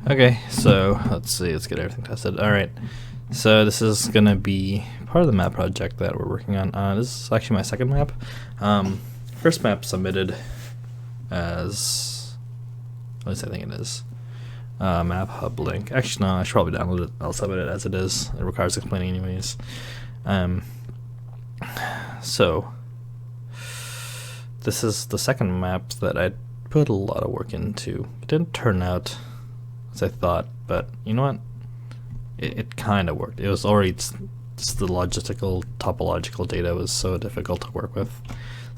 Okay, so let's see, let's get everything tested. Alright, so this is gonna be part of the map project that we're working on. This is actually my second map. First map submitted as, at least I think it is, map hub link. Actually no, I should probably download it. I'll submit it as it is. It requires explaining anyways. So this is the second map that I put a lot of work into. It didn't turn out as I thought, but you know what? It kind of worked. It was already just the logistical, topological data was so difficult to work with.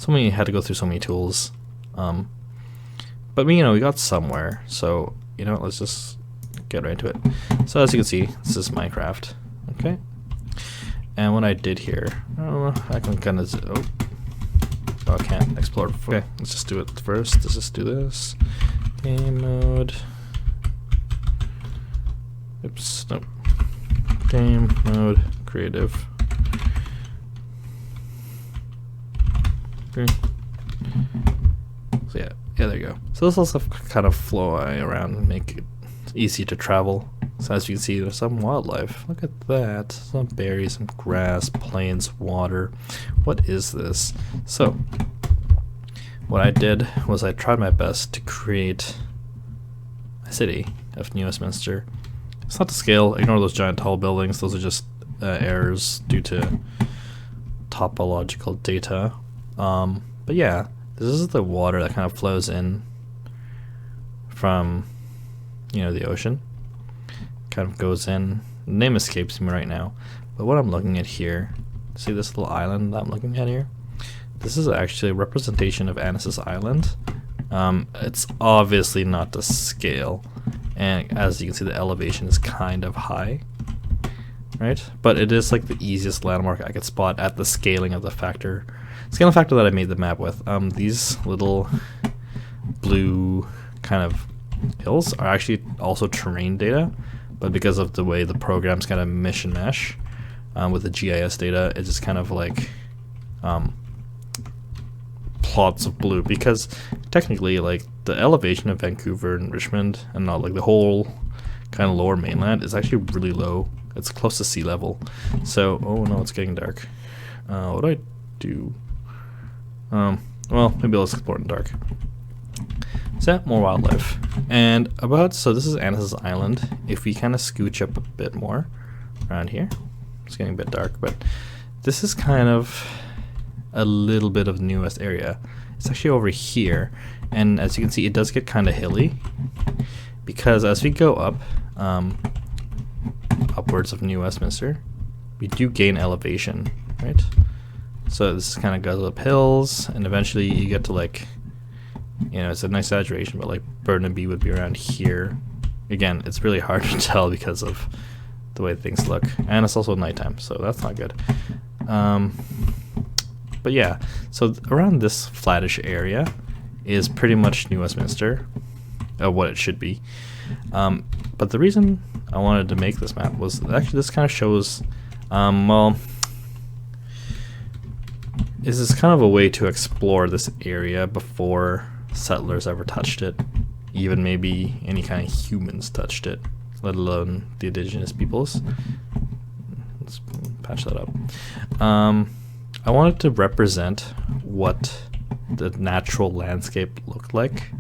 Had to go through so many tools. But you know, we got somewhere. So you know, let's just get right into it. So as you can see, this is Minecraft. Okay. And what I did here, I can kind of I can't explore. Okay, let's just do it first. Let's just do this. Game mode. Oops, nope. Game mode, creative. Okay. So yeah, there you go. So this also kind of fly around and make it easy to travel. So as you can see, there's some wildlife. Look at that. Some berries, some grass, plains, water. What is this? So what I did was I tried my best to create a city of New Westminster. It's not to scale. Ignore those giant tall buildings. Those are just errors due to topological data. But yeah, this is the water that kind of flows in from, you know, the ocean. Kind of goes in. The name escapes me right now. But what I'm looking at here, see this little island that I'm looking at here? This is actually a representation of Annis's Island. It's obviously not to scale. And as you can see, the elevation is kind of high, right? But it is like the easiest landmark I could spot at the scaling factor that I made the map with. These little blue kind of hills are actually also terrain data, but because of the way the programs kind of mesh and mesh with the GIS data, it's just kind of like plots of blue, because technically like the elevation of Vancouver and Richmond and not like the whole kind of lower mainland is actually really low. It's close to sea level. So oh no, it's getting dark. What do I do? Well, maybe let's explore in the dark. So more wildlife. And so this is Annis's Island. If we kind of scooch up a bit more around here, it's getting a bit dark, but this is kind of a little bit of the New West area. It's actually over here, and as you can see, it does get kind of hilly, because as we go up upwards of New Westminster, we do gain elevation, right? So this kind of goes up hills, and eventually you get to like, you know, it's a nice exaggeration, but like Burnaby would be around here. Again, it's really hard to tell because of the way things look, and it's also nighttime, so that's not good. But yeah, so around this flattish area is pretty much New Westminster, what it should be. But the reason I wanted to make this map was actually this kind of shows, well, is this kind of a way to explore this area before settlers ever touched it, even maybe any kind of humans touched it, let alone the indigenous peoples. Let's patch that up. I wanted to represent what the natural landscape looked like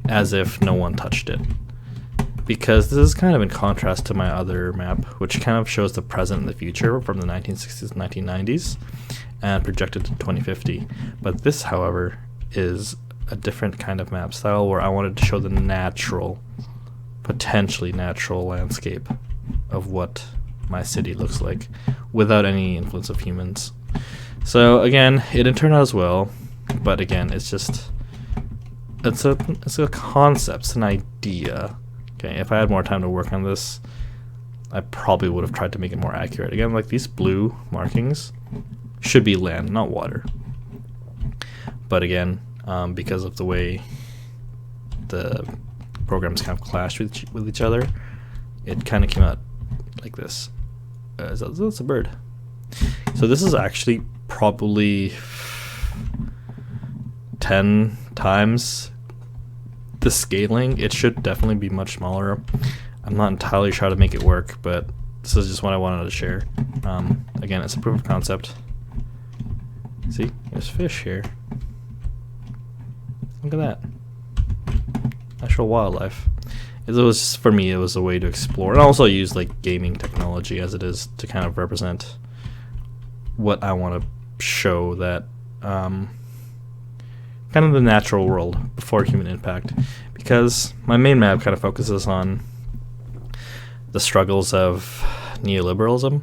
as if no one touched it, because this is kind of in contrast to my other map, which kind of shows the present and the future from the 1960s and 1990s and projected to 2050. But this, however, is a different kind of map style where I wanted to show the natural, potentially natural landscape of what my city looks like without any influence of humans. So again, it didn't turn out as well, but again, it's a concept, it's an idea. Okay, if I had more time to work on this, I probably would have tried to make it more accurate. Again, like these blue markings should be land, not water. But again, because of the way the programs kind of clashed with each other, it kind of came out like this. That's a bird. So this is actually probably 10 times the scaling, it should definitely be much smaller. I'm not entirely sure how to make it work, but this is just what I wanted to share. Again, it's a proof of concept. See, there's fish here. Look at that. Actual wildlife. It was, for me, it was a way to explore. And I also use like gaming technology as it is to kind of represent what I want to show, that kind of the natural world before human impact. Because my main map kind of focuses on the struggles of neoliberalism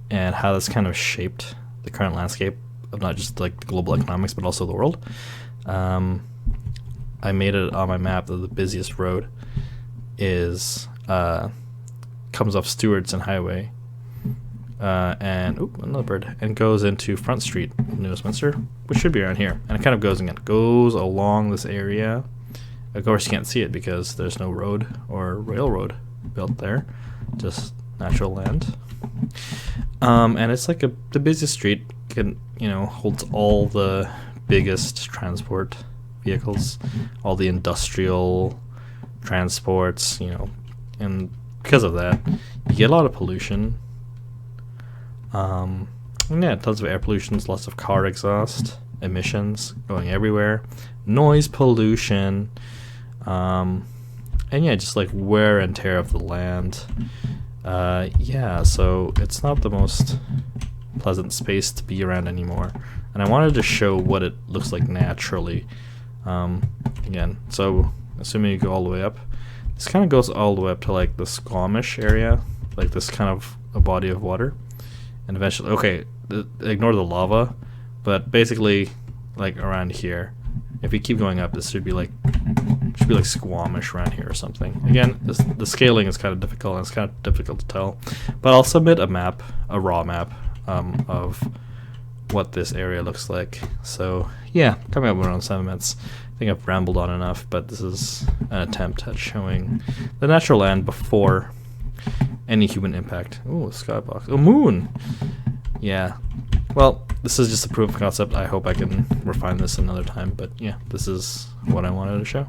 and how that's kind of shaped the current landscape of not just like the global economics but also the world. I made it on my map that the busiest road is comes off Stewart's and Highway, and another bird, and goes into Front Street of New Westminster, which should be around here. And it kind of goes along this area. Of course, you can't see it because there's no road or railroad built there, just natural land. And it's like the busiest street holds all the biggest transport vehicles, all the industrial transports, and because of that, you get a lot of pollution. And yeah, tons of air pollution, lots of car exhaust, emissions going everywhere, noise pollution, and yeah, just like wear and tear of the land. Yeah, so it's not the most pleasant space to be around anymore. And I wanted to show what it looks like naturally. Again, so assuming you go all the way up, this kind of goes all the way up to like the Squamish area, like this kind of a body of water. And eventually, okay, ignore the lava, but basically like around here, if we keep going up, this should be like Squamish around here or something. Again, the scaling is kind of difficult, and it's kind of difficult to tell, but I'll submit a map, a raw map, of what this area looks like. So yeah, coming up around 7 minutes. I think I've rambled on enough, but this is an attempt at showing the natural land before any human impact. Oh, skybox. Oh, moon. Yeah. Well, this is just a proof of concept. I hope I can refine this another time, but yeah, this is what I wanted to show.